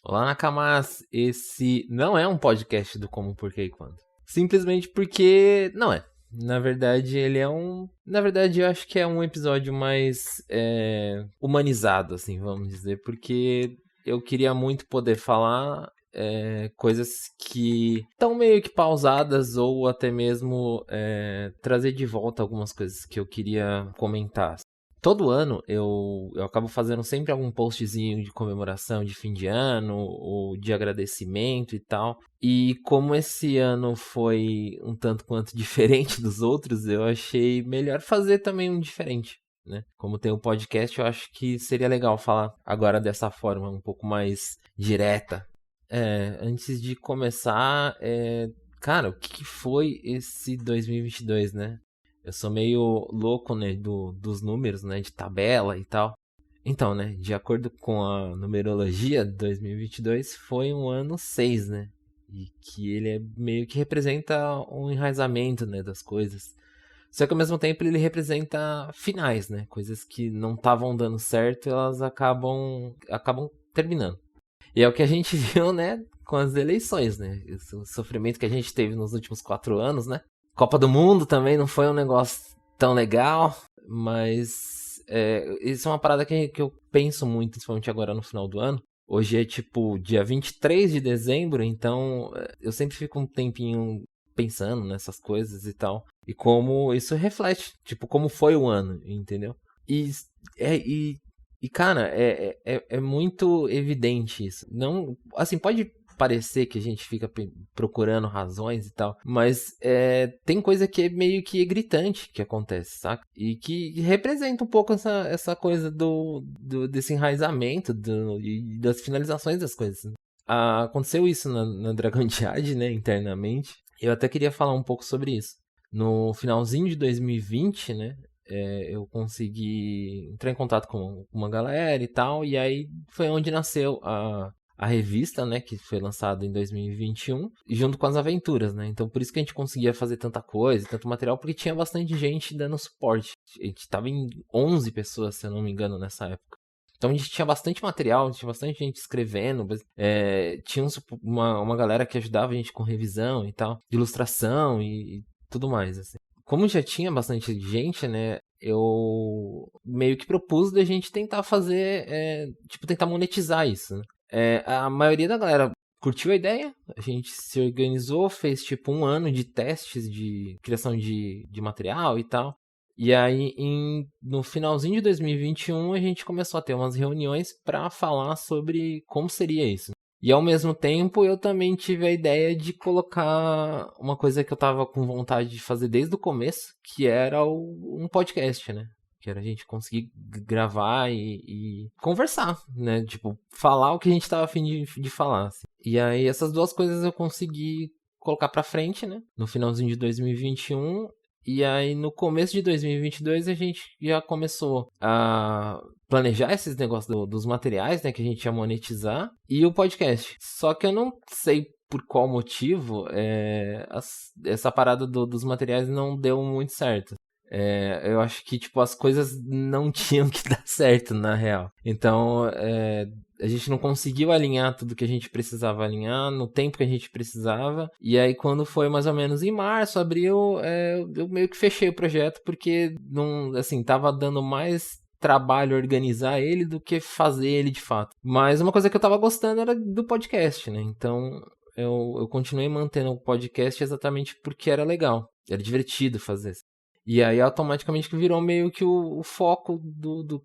Olá, Nakamas. Esse não é um podcast do Como, Porquê e Quando. Simplesmente porque não é. Na verdade, Na verdade, eu acho que é um episódio mais humanizado, assim, vamos dizer. Porque eu queria muito poder falar coisas que estão meio que pausadas ou até mesmo trazer de volta algumas coisas que eu queria comentar. Todo ano eu acabo fazendo sempre algum postzinho de comemoração de fim de ano ou de agradecimento e tal. E como esse ano foi um tanto quanto diferente dos outros, eu achei melhor fazer também um diferente, né? Como tem o podcast, eu acho que seria legal falar agora dessa forma um pouco mais direta. Antes de começar, cara, o que foi esse 2022, né? Eu sou meio louco, né, dos números, né, de tabela e tal. Então, né, de acordo com a numerologia, 2022 foi um ano 6, né? E que ele meio que representa um enraizamento, né, das coisas. Só que ao mesmo tempo ele representa finais, né? Coisas que não estavam dando certo, elas acabam terminando. E é o que a gente viu, né, com as eleições, né? O sofrimento que a gente teve nos últimos 4 anos, né? Copa do Mundo também não foi um negócio tão legal, mas isso é uma parada que eu penso muito, principalmente agora no final do ano. Hoje é tipo dia 23 de dezembro, então eu sempre fico um tempinho pensando nessas coisas e tal. E como isso reflete, tipo, como foi o ano, entendeu? E, é, e cara, é muito evidente isso. Não, assim, pode parecer que a gente fica procurando razões e tal, mas tem coisa que é meio que gritante que acontece, saca? E que representa um pouco essa coisa desse enraizamento e das finalizações das coisas. Aconteceu isso na Dragon Jade, né, internamente. Eu até queria falar um pouco sobre isso. No finalzinho de 2020, né, eu consegui entrar em contato com uma galera e tal, e aí foi onde nasceu a revista, né, que foi lançada em 2021, junto com as aventuras, né, então por isso que a gente conseguia fazer tanta coisa, tanto material, porque tinha bastante gente dando suporte. A gente tava em 11 pessoas, se eu não me engano, nessa época. Então a gente tinha bastante material, tinha bastante gente escrevendo, tinha uma galera que ajudava a gente com revisão e tal, de ilustração e tudo mais, assim. Como já tinha bastante gente, né, eu meio que propus da gente tentar fazer, tipo, tentar monetizar isso, né? A maioria da galera curtiu a ideia, a gente se organizou, fez tipo um ano de testes de criação de material e tal. E aí, no finalzinho de 2021, a gente começou a ter umas reuniões para falar sobre como seria isso. E ao mesmo tempo, eu também tive a ideia de colocar uma coisa que eu tava com vontade de fazer desde o começo, que era um podcast, né? Que era a gente conseguir gravar e conversar, né? Tipo, falar o que a gente tava a fim de falar. Assim. E aí, essas duas coisas eu consegui colocar pra frente, né? No finalzinho de 2021. E aí, no começo de 2022, a gente já começou a planejar esses negócios dos materiais, né, que a gente ia monetizar, e o podcast. Só que eu não sei por qual motivo essa parada dos materiais não deu muito certo. Eu acho que, tipo, as coisas não tinham que dar certo, na real. Então, a gente não conseguiu alinhar tudo que a gente precisava alinhar no tempo que a gente precisava. E aí, quando foi mais ou menos em março, abril, eu meio que fechei o projeto, porque não, assim, tava dando mais trabalho organizar ele do que fazer ele de fato. Mas uma coisa que eu tava gostando era do podcast, né? Então, eu continuei mantendo o podcast exatamente porque era legal. Era divertido fazer. E aí automaticamente que virou meio que o foco do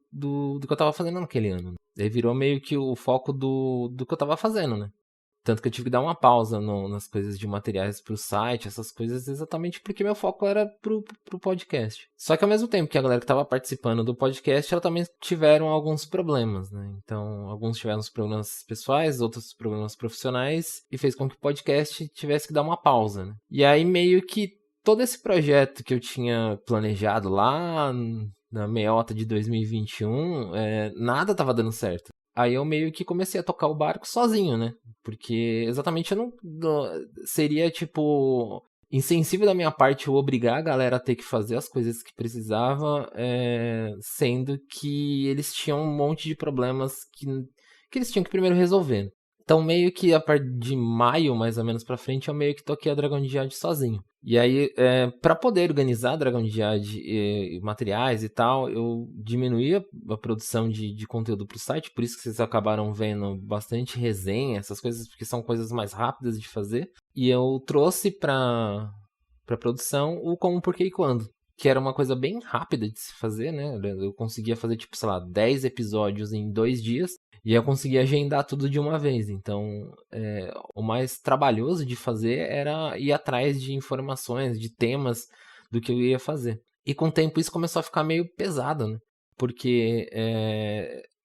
que eu tava fazendo naquele ano. Aí virou meio que o foco do que eu tava fazendo, né? Tanto que eu tive que dar uma pausa nas coisas de materiais pro site, essas coisas, exatamente porque meu foco era pro podcast. Só que ao mesmo tempo que a galera que tava participando do podcast, ela também tiveram alguns problemas, né? Então, alguns tiveram os problemas pessoais, outros problemas profissionais, e fez com que o podcast tivesse que dar uma pausa, né? E aí meio que todo esse projeto que eu tinha planejado lá na meiota de 2021, nada tava dando certo. Aí eu meio que comecei a tocar o barco sozinho, né? Porque exatamente eu seria, tipo, insensível da minha parte eu obrigar a galera a ter que fazer as coisas que precisava, sendo que eles tinham um monte de problemas que eles tinham que primeiro resolver. Então, meio que a partir de maio, mais ou menos pra frente, eu meio que toquei a Dragão de Jade sozinho. E aí, pra poder organizar a Dragão de Jade e materiais e tal, eu diminuí a produção de conteúdo pro site, por isso que vocês acabaram vendo bastante resenha, essas coisas, porque são coisas mais rápidas de fazer. E eu trouxe pra produção o Como, Porquê e Quando, que era uma coisa bem rápida de se fazer, né? Eu conseguia fazer, tipo, sei lá, 10 episódios em 2 dias. E eu conseguia agendar tudo de uma vez. Então, o mais trabalhoso de fazer era ir atrás de informações, de temas do que eu ia fazer. E com o tempo isso começou a ficar meio pesado, né? Porque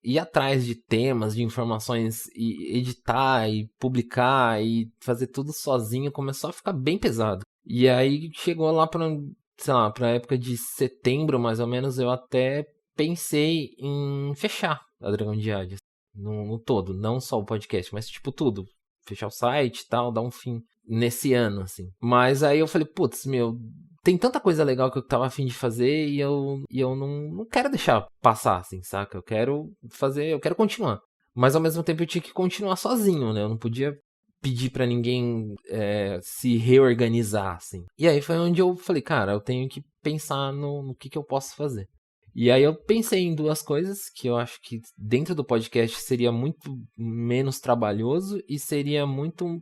ir atrás de temas, de informações, e editar, e publicar, e fazer tudo sozinho começou a ficar bem pesado. E aí chegou lá pra, sei lá, pra época de setembro, mais ou menos, eu até pensei em fechar a Dragão de Hades. No todo, não só o podcast, mas tipo tudo. Fechar o site e tal, dar um fim nesse ano, assim. Mas aí eu falei, putz, meu, tem tanta coisa legal que eu tava afim de fazer e eu não quero deixar passar, assim, saca? Eu quero fazer, eu quero continuar. Mas ao mesmo tempo eu tinha que continuar sozinho, né? Eu não podia pedir pra ninguém se reorganizar, assim. E aí foi onde eu falei, cara, eu tenho que pensar no que eu posso fazer. E aí eu pensei em duas coisas que eu acho que dentro do podcast seria muito menos trabalhoso e seria muito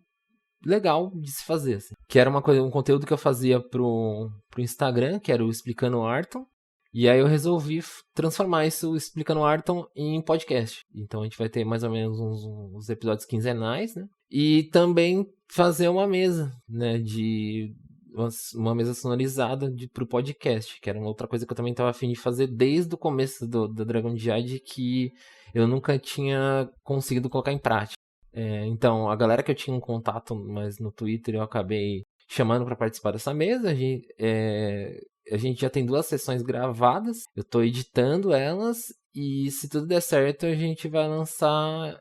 legal de se fazer, assim. Que era um conteúdo que eu fazia pro Instagram, que era o Explicando Arton. E aí eu resolvi transformar isso, o Explicando Arton, em podcast. Então a gente vai ter mais ou menos uns episódios quinzenais, né? E também fazer uma mesa, né, uma mesa sonorizada pro podcast, que era uma outra coisa que eu também estava afim de fazer desde o começo do Dragon Jade, que eu nunca tinha conseguido colocar em prática. Então, a galera que eu tinha um contato, mas no Twitter eu acabei chamando para participar dessa mesa. A gente já tem 2 sessões gravadas, eu estou editando elas e se tudo der certo a gente vai lançar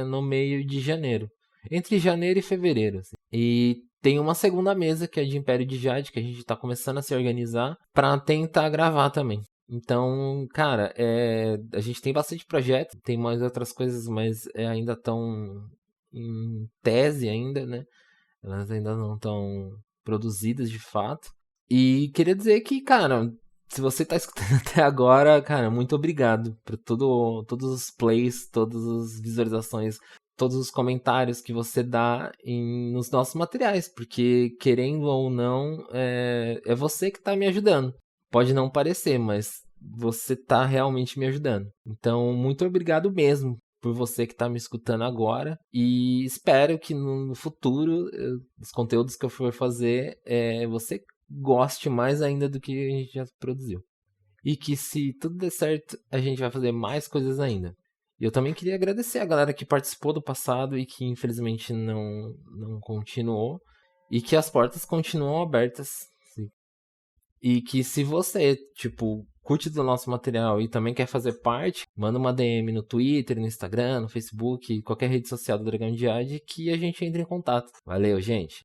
no meio de janeiro. Entre janeiro e fevereiro. Assim. E tem uma segunda mesa que é de Império de Jade, que a gente tá começando a se organizar para tentar gravar também. Então, cara, a gente tem bastante projeto, tem mais outras coisas, mas ainda estão em tese ainda, né? Elas ainda não estão produzidas de fato. E queria dizer que, cara, se você tá escutando até agora, cara, muito obrigado por todos os plays, todas as visualizações, todos os comentários que você dá nos nossos materiais, porque querendo ou não, é você que tá me ajudando. Pode não parecer, mas você tá realmente me ajudando. Então, muito obrigado mesmo por você que tá me escutando agora e espero que no futuro os conteúdos que eu for fazer você goste mais ainda do que a gente já produziu. E que se tudo der certo, a gente vai fazer mais coisas ainda. E eu também queria agradecer a galera que participou do passado e que infelizmente não continuou. E que as portas continuam abertas. Sim. E que se você, tipo, curte do nosso material e também quer fazer parte, manda uma DM no Twitter, no Instagram, no Facebook, qualquer rede social do Dragão de Jade que a gente entre em contato. Valeu, gente!